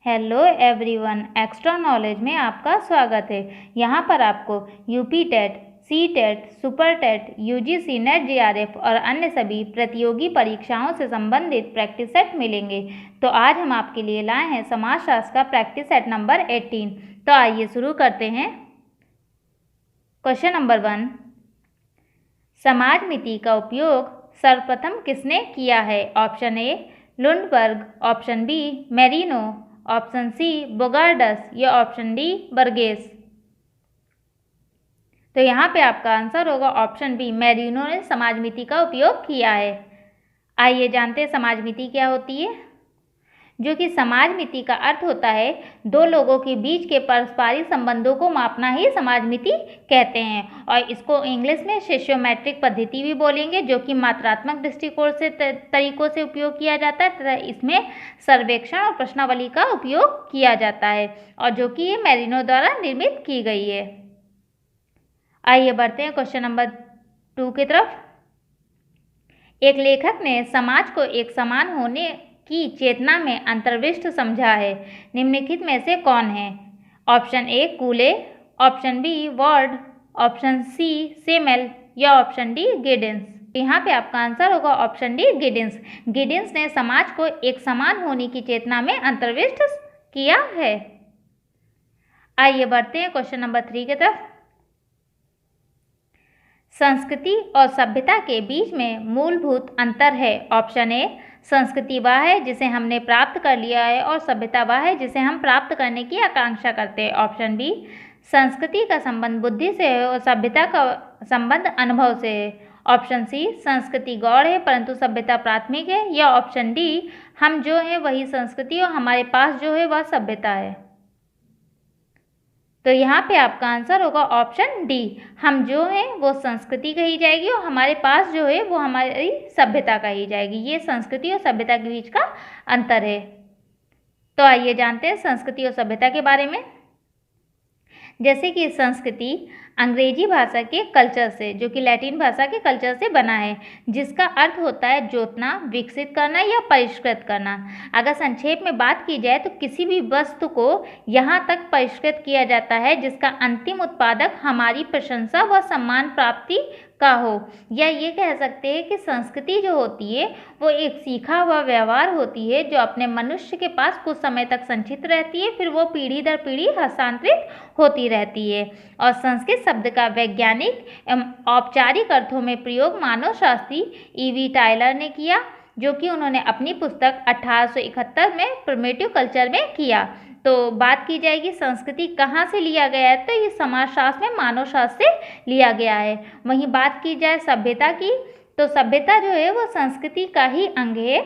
Hello everyone, extra knowledge में आपका स्वागत है। यहाँ पर आपको UP TET, C TET, super TET, UGC NET, JRF और अन्य सभी प्रतियोगी परीक्षाओं से संबंधित प्रैक्टिस सेट मिलेंगे। तो आज हम आपके लिए लाए हैं समाजशास्त्र का प्रैक्टिस सेट नंबर 18। तो आइए शुरू करते हैं। क्वेश्चन नंबर 1, समाजमिति का उपयोग सर्वप्रथम किसने किया है? Option A Lundberg, option B Moreno, option C Bogardus या ऑप्शन डी बर्गेस। तो यहाँ पे आपका आंसर होगा ऑप्शन बी, मेरिनो ने समाजमिति का उपयोग किया है। आइए जानते हैं समाजमिति क्या होती है। जो कि समाजमिति का अर्थ होता है दो लोगों के बीच के पारस्परिक संबंधों को मापना ही समाजमिति कहते हैं। और इसको इंग्लिश में सोशियोमेट्रिक पद्धति भी बोलेंगे, जो कि मात्रात्मक दृष्टिकोण से तरीकों से उपयोग किया जाता है तथा इसमें सर्वेक्षण और प्रश्नावली का उपयोग किया जाता है, और जो कि ये मेरिनो द्वारा निर्मित की गई है। आइए बढ़ते हैं क्वेश्चन नंबर 2 की तरफ। एक लेखक ने समाज को एक समान होने की चेतना में अंतर्विष्ट समझा है। निम्नलिखित में से कौन है? Option A Cooley, option B Ward, option C Simmel या ऑप्शन डी गिडिंस। यहाँ पे आपका आंसर होगा ऑप्शन डी गिडिंस। गिडिंस ने समाज को एक समान होने की चेतना में अंतर्विष्ट किया है। आइए बढ़ते हैं क्वेश्चन नंबर 3 की तरफ। संस्कृति और सभ्यता के बीच में मूलभूत अंतर है। ऑप्शन ए संस्कृति वह है जिसे हमने प्राप्त कर लिया है और सभ्यता वह है जिसे हम प्राप्त करने की आकांक्षा करते हैं। ऑप्शन बी संस्कृति का संबंध बुद्धि से है और सभ्यता का संबंध अनुभव से है। ऑप्शन सी संस्कृति गौण है परंतु सभ्यता प्राथमिक है। या ऑप्शन डी हम जो है वही संस्कृति और हमारे पास जो है वह सभ्यता है। तो यहाँ पे आपका आंसर होगा ऑप्शन डी, हम जो है वो संस्कृति कही जाएगी और हमारे पास जो है वो हमारी सभ्यता कही जाएगी। ये संस्कृति और सभ्यता के बीच का अंतर है। तो आइए जानते हैं संस्कृति और सभ्यता के बारे में। जैसे कि संस्कृति अंग्रेजी भाषा के कल्चर से, जो कि लैटिन भाषा के कल्चर से बना है, जिसका अर्थ होता है जोतना, विकसित करना या परिष्कृत करना। अगर संक्षेप में बात की जाए तो किसी भी वस्तु को यहाँ तक परिष्कृत किया जाता है जिसका अंतिम उत्पादक हमारी प्रशंसा व सम्मान प्राप्ति का हो। या ये कह सकते हैं कि संस्कृति जो होती है वो एक सीखा हुआ व्यवहार होती है जो अपने मनुष्य के पास कुछ समय तक संचित रहती है, फिर वो पीढ़ी दर पीढ़ी हस्तांतरित होती रहती है। और संस्कृत शब्द का वैज्ञानिक एवं औपचारिक अर्थों में प्रयोग मानव शास्त्री ईवी टायलर ने किया, जो कि उन्होंने अपनी पुस्तक 1871 में प्रिमिटिव कल्चर में किया। तो बात की जाएगी संस्कृति कहाँ से लिया गया है, तो ये समाजशास्त्र में मानव शास्त्र से लिया गया है। वहीं बात की जाए सभ्यता की, तो सभ्यता जो है वो संस्कृति का ही अंग है।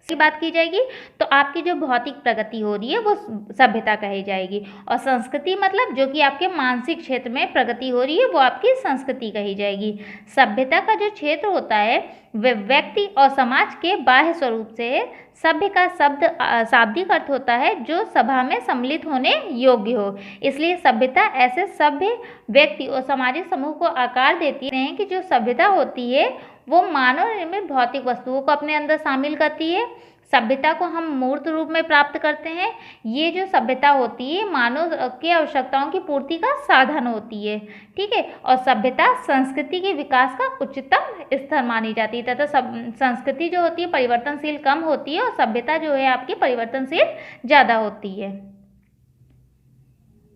इसकी बात की जाएगी तो आपकी जो भौतिक प्रगति हो रही है वो सभ्यता कही जाएगी, और संस्कृति मतलब जो कि आपके मानसिक क्षेत्र में प्रगति हो रही है वो आपकी संस्कृति कही जाएगी। सभ्यता का जो क्षेत्र होता है वह व्यक्ति और समाज के बाह्य स्वरूप से है। सभ्य का शब्द शाब्दिक अर्थ होता है जो सभा में सम्मिलित होने योग्य हो। इसलिए सभ्यता ऐसे सभ्य व्यक्ति और सामाजिक समूह को आकार देती है कि जो सभ्यता होती है वो मानव निर्मित भौतिक वस्तुओं को अपने अंदर शामिल करती है। सभ्यता को हम मूर्त रूप में प्राप्त करते हैं। ये जो सभ्यता होती है मानव की आवश्यकताओं की पूर्ति का साधन होती है, ठीक है। और सभ्यता संस्कृति के विकास का उच्चतम स्तर मानी जाती है तथा संस्कृति जो होती है परिवर्तनशील कम होती है और सभ्यता जो है आपकी परिवर्तनशील ज़्यादा होती है।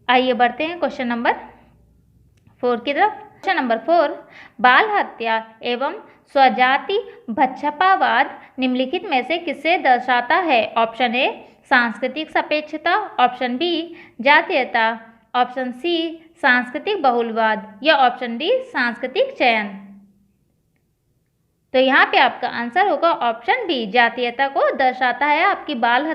आइए बढ़ते हैं क्वेश्चन नंबर 4 की तरफ। क्वेश्चन नंबर 4, बाल हत्या एवं स्वजाति भक्षपावाद निम्नलिखित में से किसे दर्शाता है? ऑप्शन ए सांस्कृतिक सापेक्षता, ऑप्शन बी जातीयता, ऑप्शन सी सांस्कृतिक बहुलवाद या ऑप्शन डी सांस्कृतिक चयन। तो यहाँ पे आपका आंसर होगा ऑप्शन बी, जातीयता को दर्शाता है आपकी बाल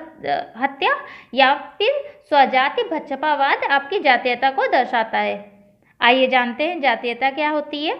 हत्या, या फिर स्वजाति भक्षपावाद आपकी जातीयता को दर्शाता है। आइए जानते हैं जातीयता क्या होती है।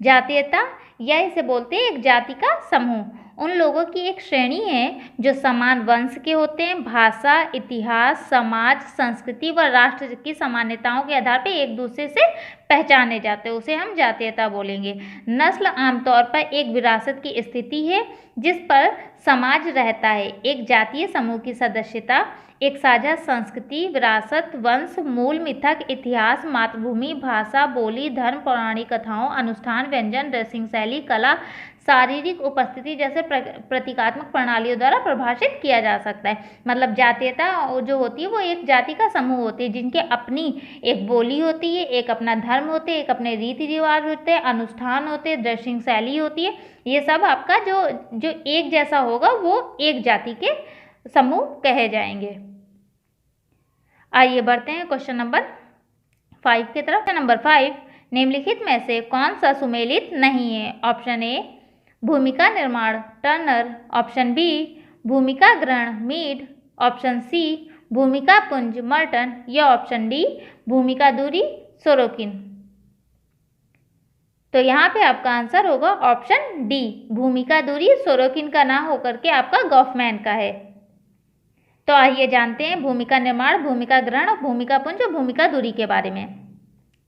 जातीयता या इसे बोलते हैं एक जाति का समूह। उन लोगों की एक श्रेणी है जो समान वंश के होते हैं, भाषा, इतिहास, समाज, संस्कृति व राष्ट्र की समानताओं के आधार पर एक दूसरे से पहचाने जाते हैं, उसे हम जातीयता बोलेंगे। नस्ल आमतौर पर एक विरासत की स्थिति है जिस पर समाज रहता है। एक जातीय समूह की सदस्यता एक साझा संस्कृति, विरासत, वंश, मूल, मिथक, इतिहास, मातृभूमि, भाषा, बोली, धर्म, पौराणिक कथाओं, अनुष्ठान, व्यंजन, ड्रेसिंग शैली, कला, शारीरिक उपस्थिति जैसे प्रतीकात्मक प्रणालियों द्वारा परिभाषित किया जा सकता है। मतलब जातीयता जो होती है वो एक जाति का समूह होती है जिनके अपनी एक बोली होती है, एक अपना धर्म होते हैं, एक अपने रीति रिवाज होते हैं, अनुष्ठान होते हैं, ड्रेसिंग शैली होती है। ये सब आपका जो एक जैसा होगा वो एक जाति के समूह कहे जाएंगे। आइए बढ़ते हैं क्वेश्चन नंबर 5 की तरफ। क्वेश्चन नंबर 5, निम्नलिखित में से कौन सा सुमेलित नहीं है? ऑप्शन ए भूमिका निर्माण टर्नर, ऑप्शन बी भूमिका ग्रहण मीड, ऑप्शन सी भूमिका पुंज मर्टन या ऑप्शन डी भूमिका दूरी सोरोकिन। तो यहाँ पे आपका आंसर होगा ऑप्शन डी, भूमिका दूरी सोरोकिन का ना होकर के आपका गॉफमैन का है। तो आइए जानते हैं भूमिका निर्माण, भूमिका ग्रहण और भूमिका पुंज और भूमिका दूरी के बारे में।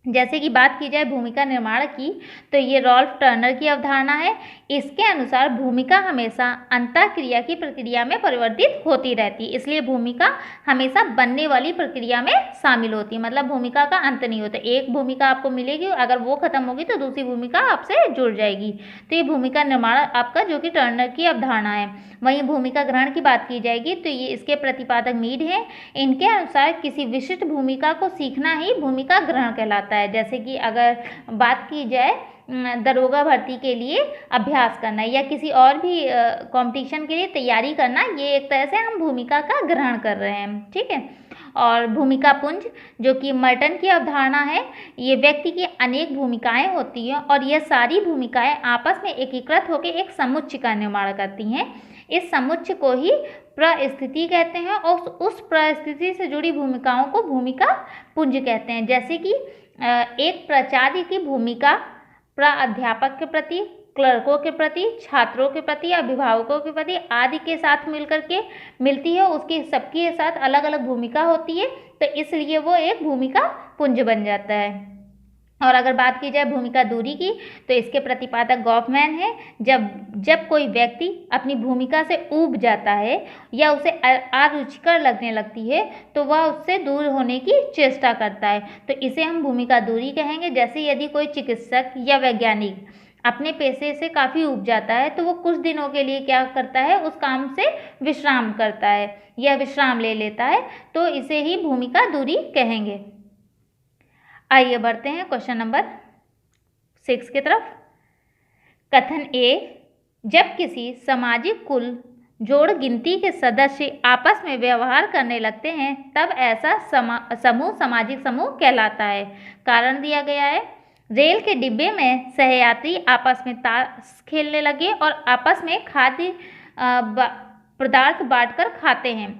जैसे कि बात की जाए भूमिका निर्माण की, तो ये रॉल्फ टर्नर की अवधारणा है। इसके अनुसार भूमिका हमेशा अंतःक्रिया की प्रक्रिया में परिवर्तित होती रहती है, इसलिए भूमिका हमेशा बनने वाली प्रक्रिया में शामिल होती है। मतलब भूमिका का अंत नहीं होता, एक भूमिका आपको मिलेगी, अगर वो खत्म होगी तो दूसरी भूमिका आपसे जुड़ जाएगी। तो ये भूमिका निर्माण आपका जो कि टर्नर की अवधारणा है। वहीं भूमिका ग्रहण की बात की जाएगी तो ये इसके प्रतिपादक मीड हैं। इनके अनुसार किसी विशिष्ट भूमिका को सीखना ही भूमिका ग्रहण कहलाता है। जैसे कि अगर बात की जाए दरोगा भर्ती के लिए अभ्यास करना या किसी और भी कंपटीशन के लिए तैयारी करना, ये एक तरह से हम भूमिका का ग्रहण कर रहे हैं, ठीक है। और भूमिका पुंज जो कि मर्टन की अवधारणा है, ये व्यक्ति की अनेक भूमिकाएं होती हैं और यह सारी भूमिकाएं आपस में एकीकृत होकर एक समुच्चय का निर्माण करती हैं। इस समुच्चय को ही परिस्थिति कहते हैं और उस परिस्थिति से जुड़ी भूमिकाओं को भूमिका पुंज कहते हैं। जैसे कि एक प्राचार्य की भूमिका प्राध्यापक के प्रति, क्लर्कों के प्रति, छात्रों के प्रति, अभिभावकों के प्रति आदि के साथ मिलकर के मिलती है, उसकी सबके साथ अलग अलग भूमिका होती है, तो इसलिए वो एक भूमिका पुंज बन जाता है। और अगर बात की जाए भूमिका दूरी की, तो इसके प्रतिपादक गॉफमैन है। जब कोई व्यक्ति अपनी भूमिका से ऊब जाता है या उसे अरुचिकर लगने लगती है तो वह उससे दूर होने की चेष्टा करता है, तो इसे हम भूमिका दूरी कहेंगे। जैसे यदि कोई चिकित्सक या वैज्ञानिक अपने पेशे से काफ़ी ऊब जाता है तो वो कुछ दिनों के लिए क्या करता है, उस काम से विश्राम करता है या विश्राम ले लेता है, तो इसे ही भूमिका दूरी कहेंगे। आइए बढ़ते हैं क्वेश्चन नंबर 6 की तरफ। कथन ए, जब किसी सामाजिक कुल जोड़ गिनती के सदस्य आपस में व्यवहार करने लगते हैं तब ऐसा समूह सामाजिक समूह कहलाता है। कारण दिया गया है, रेल के डिब्बे में सहयात्री आपस में ताश खेलने लगे और आपस में खाद्य पदार्थ बांटकर खाते हैं,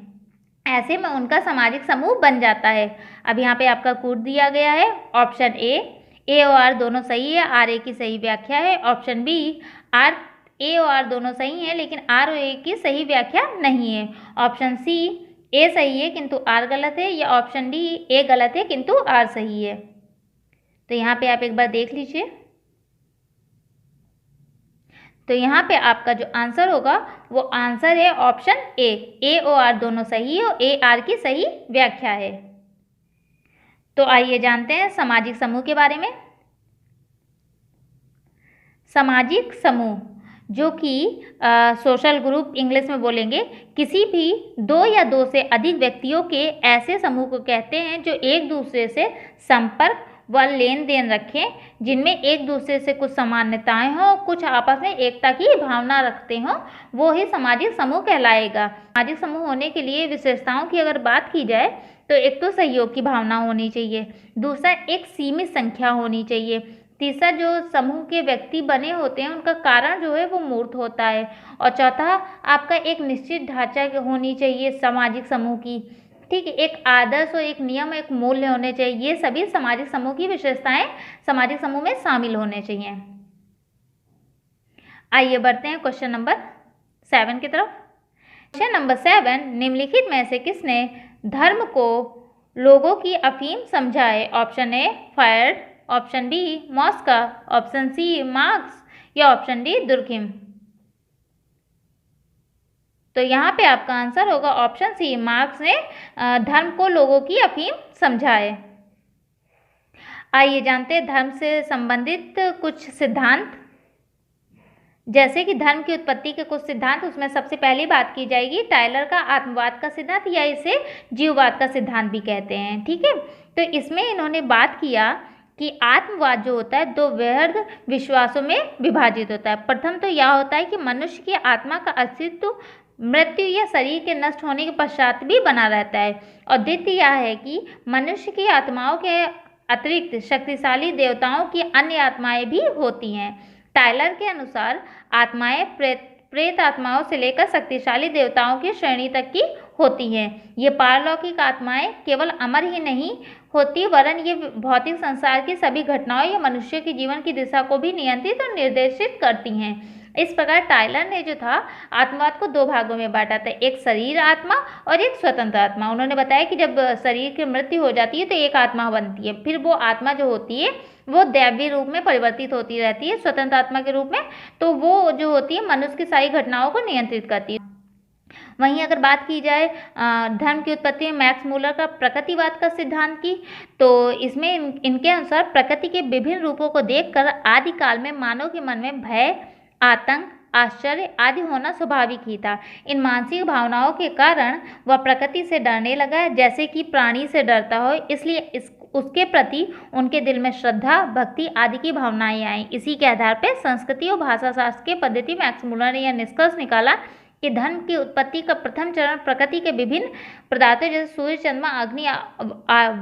ऐसे में उनका सामाजिक समूह बन जाता है। अब यहाँ पे आपका कोड दिया गया है। ऑप्शन ए और आर दोनों सही है, आर ए की सही व्याख्या है। ऑप्शन बी, ए और आर दोनों सही है लेकिन आर और ए की सही व्याख्या नहीं है। ऑप्शन सी, ए सही है किंतु आर गलत है, या ऑप्शन डी, ए गलत है किंतु आर सही है। तो यहाँ पे आप एक बार देख लीजिए। तो यहाँ पे आपका जो आंसर होगा वो आंसर है ऑप्शन ए और आर दोनों सही है और ए आर की सही व्याख्या है। तो आइए जानते हैं सामाजिक समूह के बारे में। सामाजिक समूह जो कि सोशल ग्रुप इंग्लिश में बोलेंगे, किसी भी दो या दो से अधिक व्यक्तियों के ऐसे समूह को कहते हैं जो एक दूसरे से संपर्क व लेन देन रखें, जिनमें एक दूसरे से कुछ समानताएं हों, कुछ आपस में एकता की भावना रखते हों, वो ही सामाजिक समूह कहलाएगा। सामाजिक समूह होने के लिए विशेषताओं की अगर बात की जाए तो एक तो सहयोग की भावना होनी चाहिए, दूसरा एक सीमित संख्या होनी चाहिए, तीसरा जो समूह के व्यक्ति बने होते हैं उनका कारण जो है वो मूर्त होता है, और चौथा आपका एक निश्चित ढांचा होनी चाहिए सामाजिक समूह की, ठीक है, एक आदर्श और एक नियम, एक मूल्य होने चाहिए। ये सभी सामाजिक समूह की विशेषताएं सामाजिक समूह में शामिल होने चाहिए। आइए बढ़ते हैं क्वेश्चन नंबर 7 की तरफ। क्वेश्चन नंबर 7, निम्नलिखित में से किसने धर्म को लोगों की अफीम समझाए? Option A Freud, option B Mosca, option C Marx या ऑप्शन डी दुर्खिम। तो यहाँ पे आपका आंसर होगा ऑप्शन सी, मार्क्स ने धर्म को लोगों की अफीम समझाए। आइए जानते हैं धर्म से संबंधित कुछ सिद्धांत। जैसे कि धर्म की उत्पत्ति के कुछ सिद्धांत, उसमें सबसे पहली बात की जाएगी टायलर का आत्मवाद का सिद्धांत, या इसे जीववाद का सिद्धांत भी कहते हैं। ठीक है, तो इसमें इन्होंने बात किया कि आत्मवाद जो होता है दो वृहद विश्वासों में विभाजित होता है। प्रथम तो यह होता है कि मनुष्य की आत्मा का अस्तित्व मृत्यु या शरीर के नष्ट होने के पश्चात भी बना रहता है, और द्वितीय यह है कि मनुष्य की आत्माओं के अतिरिक्त शक्तिशाली देवताओं की अन्य आत्माएं भी होती हैं। टायलर के अनुसार आत्माएं प्रेत आत्माओं से लेकर शक्तिशाली देवताओं की श्रेणी तक की होती हैं। ये पारलौकिक आत्माएं केवल अमर ही नहीं होती, वरन ये भौतिक संसार की सभी घटनाओं या मनुष्य के जीवन की दिशा को भी नियंत्रित और निर्देशित करती हैं। इस प्रकार टायलर ने जो था आत्मवाद को दो भागों में बांटा था, एक शरीर आत्मा और एक स्वतंत्र आत्मा। उन्होंने बताया कि जब शरीर की मृत्यु हो जाती है तो एक आत्मा बनती है, फिर वो आत्मा जो होती है वो दैवीय रूप में परिवर्तित होती रहती है स्वतंत्र आत्मा के रूप में, तो वो जो होती है मनुष्य की सारी घटनाओं को नियंत्रित करती है। वहीं अगर बात की जाए धर्म की उत्पत्ति में मैक्स मूलर का प्रकृतिवाद का सिद्धांत की, तो इसमें इनके अनुसार प्रकृति के विभिन्न रूपों को देखकर आदिकाल में मानव के मन में भय, आतंक, आश्चर्य आदि होना स्वाभाविक ही था। इन मानसिक भावनाओं के कारण वह प्रकृति से डरने लगा, जैसे कि प्राणी से डरता हो, इसलिए उसके प्रति उनके दिल में श्रद्धा, भक्ति आदि की भावनाएं आई। इसी के आधार पर संस्कृति और भाषा शास्त्र के पद्धति मैक्स मूलर ने यह निष्कर्ष निकाला कि धर्म की उत्पत्ति का प्रथम चरण प्रकृति के विभिन्न पदार्थों जैसे सूर्य, चंद्रमा, अग्नि,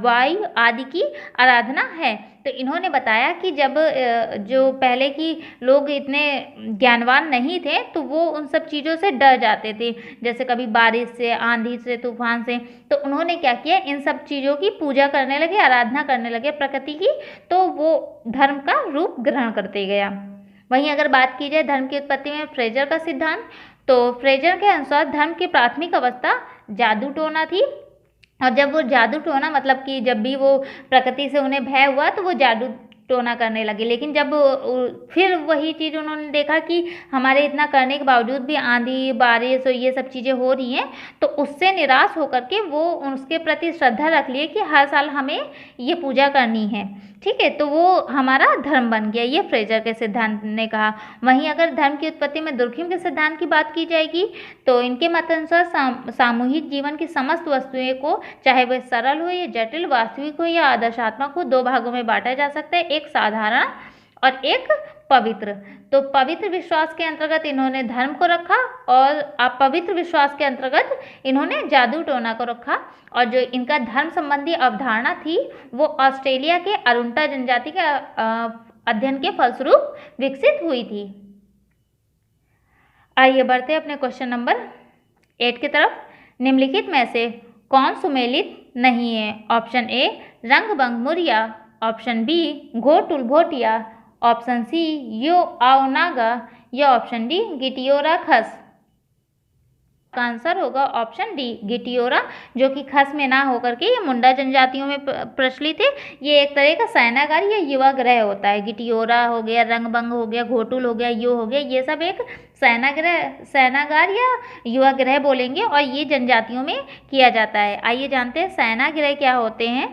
वायु आदि की आराधना है। तो इन्होंने बताया कि जब जो पहले की लोग इतने ज्ञानवान नहीं थे तो वो उन सब चीज़ों से डर जाते थे, जैसे कभी बारिश से, आंधी से, तूफान से। तो उन्होंने क्या किया, इन सब चीज़ों की पूजा करने लगे, आराधना करने लगे प्रकृति की, तो वो धर्म का रूप ग्रहण करते गया। वहीं अगर बात की जाए धर्म की उत्पत्ति में फ्रेजर का सिद्धांत, तो फ्रेजर के अनुसार धर्म की प्राथमिक अवस्था जादू टोना थी, और जब वो जादू टोना मतलब कि जब भी वो प्रकृति से उन्हें भय हुआ तो वो जादू टोना करने लगे। लेकिन जब फिर वही चीज़ उन्होंने देखा कि हमारे इतना करने के बावजूद भी आंधी, बारिश और ये सब चीज़ें हो रही हैं, तो उससे निराश होकर के वो उसके प्रति श्रद्धा रख लिए कि हर साल हमें ये पूजा करनी है। ठीक है, तो वो हमारा धर्म बन गया, ये फ्रेजर के सिद्धांत ने कहा। वहीं अगर धर्म की उत्पत्ति में दुर्खिम के सिद्धांत की बात की जाएगी, तो इनके मत अनुसार सामूहिक जीवन की समस्त वस्तुएं को, चाहे वह सरल हो या जटिल, वास्तविक हो या आदर्शात्मक हो, दो भागों में बांटा जा सकता है, एक साधारण और एक पवित्र। तो पवित्र विश्वास के अंतर्गत इन्होंने धर्म को रखा, और अपवित्र विश्वास के अंतर्गत इन्होंने जादू टोना को रखा। और जो इनका धर्म संबंधी अवधारणा थी वो ऑस्ट्रेलिया के अरुंटा जनजाति के अध्ययन के फलस्वरूप विकसित हुई थी। आइए बढ़ते हैं अपने क्वेश्चन नंबर 8 की तरफ। निम्नलिखित में से कौन सुमेलित नहीं है? Option A Rangbang Muria, option B ghotul Bhotia, option C यो आओनागा या ऑप्शन डी गिटियोरा खस। का आंसर होगा ऑप्शन डी गिटियोरा, जो कि खस में ना होकर के ये मुंडा जनजातियों में प्रचलित है। ये एक तरह का शयनागार या युवा ग्रह होता है। गिटियोरा हो गया, रंगबंग हो गया, घोटुल हो गया, यो हो गया, ये सब एक शयनागार या युवा ग्रह बोलेंगे, और ये जनजातियों में किया जाता है। आइए जानते हैं शयनाग्रह क्या होते हैं।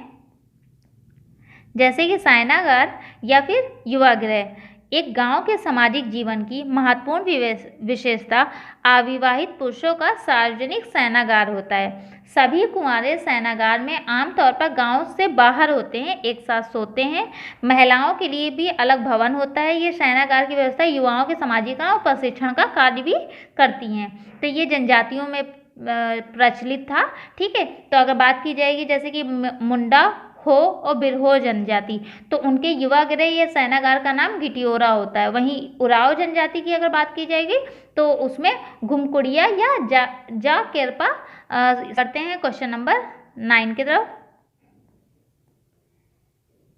जैसे कि शयनागार या फिर युवा ग्रह एक गांव के सामाजिक जीवन की महत्वपूर्ण विशेषता अविवाहित पुरुषों का सार्वजनिक शयनागार होता है। सभी कुंवारे शयनागार में आमतौर पर गांव से बाहर होते हैं, एक साथ सोते हैं। महिलाओं के लिए भी अलग भवन होता है। ये शयनागार की व्यवस्था युवाओं के सामाजिक और प्रशिक्षण का कार्य भी करती हैं। तो ये जनजातियों में प्रचलित था। ठीक है, तो अगर बात की जाएगी जैसे कि मुंडा, हो और बिरहो जनजाति, तो उनके युवा गृह या शयनागार का नाम गिटियोरा होता है। वहीं उराव जनजाति की अगर बात की जाएगी तो उसमें घुमकुड़िया या जा केरपा करते हैं। क्वेश्चन नंबर 9 की तरफ।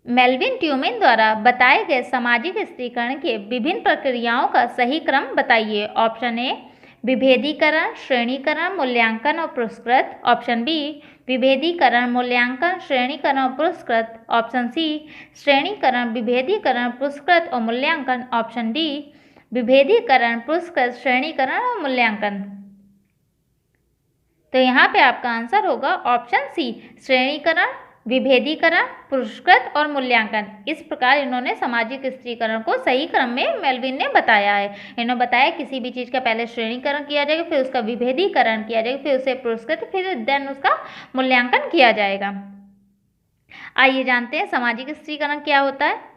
मेल्विन ट्यूमेन द्वारा बताए गए सामाजिक स्त्रीकरण के विभिन्न प्रक्रियाओं का सही क्रम बताइए। ऑप्शन ए विभेदीकरण, श्रेणीकरण, मूल्यांकन और पुरस्कृत। ऑप्शन बी विभेदीकरण, मूल्यांकन, श्रेणीकरण और पुरस्कृत। ऑप्शन सी श्रेणीकरण, विभेदीकरण, पुरस्कृत और मूल्यांकन। ऑप्शन डी विभेदीकरण, पुरस्कृत, श्रेणीकरण और मूल्यांकन। तो यहाँ पे आपका आंसर होगा ऑप्शन सी श्रेणीकरण, विभेदीकरण, पुरस्कृत और मूल्यांकन। इस प्रकार इन्होंने सामाजिक स्त्रीकरण को सही क्रम में मेलविन ने बताया है। इन्होंने बताया किसी भी चीज़ का पहले श्रेणीकरण किया जाएगा, फिर उसका विभेदीकरण किया जाएगा, फिर उसे पुरस्कृत, फिर देन उसका मूल्यांकन किया जाएगा। आइए जानते हैं सामाजिक स्त्रीकरण क्या होता है।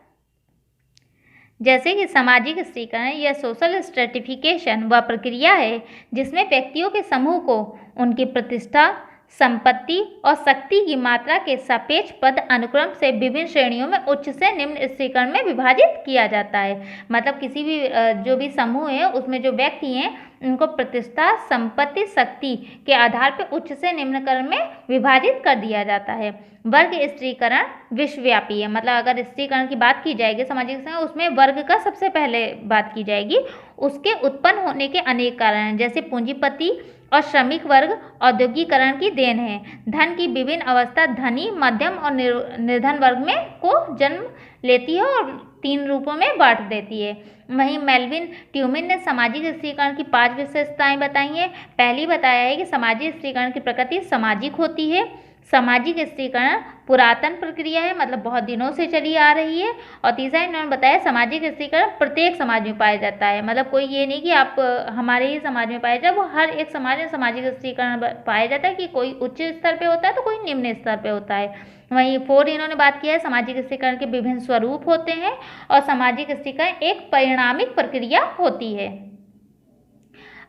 जैसे कि सामाजिक स्त्रीकरण या सोशल स्ट्रेटिफिकेशन वह प्रक्रिया है जिसमें व्यक्तियों के समूह को उनकी प्रतिष्ठा, संपत्ति और शक्ति की मात्रा के सापेक्ष पद अनुक्रम से विभिन्न श्रेणियों में उच्च से निम्न स्त्रीकरण में विभाजित किया जाता है। मतलब किसी भी जो भी समूह है उसमें जो व्यक्ति हैं उनको प्रतिष्ठा, संपत्ति, शक्ति के आधार पर उच्च से निम्न क्रम में विभाजित कर दिया जाता है। वर्ग स्त्रीकरण विश्वव्यापी है। मतलब अगर स्त्रीकरण की बात की जाएगी सामाजिक स्त्रीकरण, उसमें वर्ग का सबसे पहले बात की जाएगी। उसके उत्पन्न होने के अनेक कारण हैं, जैसे पूंजीपति और श्रमिक वर्ग औद्योगिकरण की देन है। धन की विभिन्न अवस्था धनी, मध्यम और निर्धन वर्ग में को जन्म लेती है और 3 रूपों में बांट देती है। वहीं मेलविन ट्यूमिन ने सामाजिक स्त्रीकरण की 5 विशेषताएं बताई हैं। पहली बताया है कि सामाजिक स्त्रीकरण की प्रकृति सामाजिक होती है। सामाजिक स्त्रीकरण पुरातन प्रक्रिया है, मतलब बहुत दिनों से चली आ रही है। और तीसरा इन्होंने बताया सामाजिक स्त्रीकरण प्रत्येक समाज में पाया जाता है। मतलब कोई ये नहीं कि आप हमारे ही समाज में पाया जाए, वो हर एक समाज में सामाजिक स्त्रीकरण पाया जाता है कि कोई उच्च स्तर पे होता है तो कोई निम्न स्तर पे होता है। वहीं 4 इन्होंने बात किया है सामाजिक स्त्रीकरण के विभिन्न स्वरूप होते हैं और सामाजिक स्त्रीकरण एक परिणामिक प्रक्रिया होती है।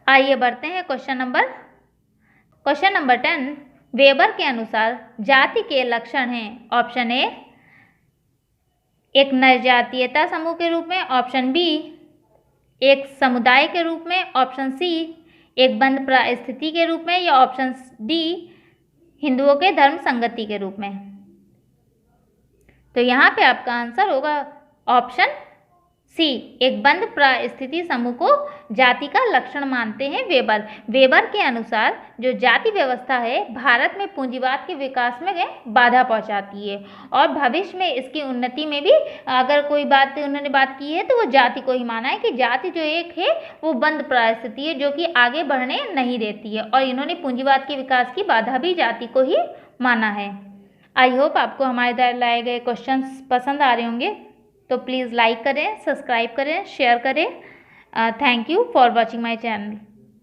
आइए बढ़ते हैं क्वेश्चन नंबर 10। वेबर के अनुसार जाति के लक्षण हैं। ऑप्शन ए एक निर्जातीयता समूह के रूप में। ऑप्शन बी एक समुदाय के रूप में। ऑप्शन सी एक बंद परिस्थिति के रूप में, या ऑप्शन डी हिंदुओं के धर्म संगति के रूप में। तो यहाँ पे आपका आंसर होगा ऑप्शन सी एक बंद परिस्थिति समूह को जाति का लक्षण मानते हैं वेबर के अनुसार जो जाति व्यवस्था है भारत में पूंजीवाद के विकास में बाधा पहुंचाती है और भविष्य में इसकी उन्नति में भी अगर कोई बात उन्होंने बात की है तो वो जाति को ही माना है कि जाति जो एक है वो बंद परिस्थिति है जो कि आगे बढ़ने नहीं देती है, और इन्होंने पूंजीवाद के विकास की बाधा भी जाति को ही माना है। आई होप आपको हमारे द्वारा लाए गए क्वेश्चंस पसंद आ रहे होंगे, तो प्लीज़ लाइक करें, सब्सक्राइब करें, शेयर करें। Thank you for watching my channel.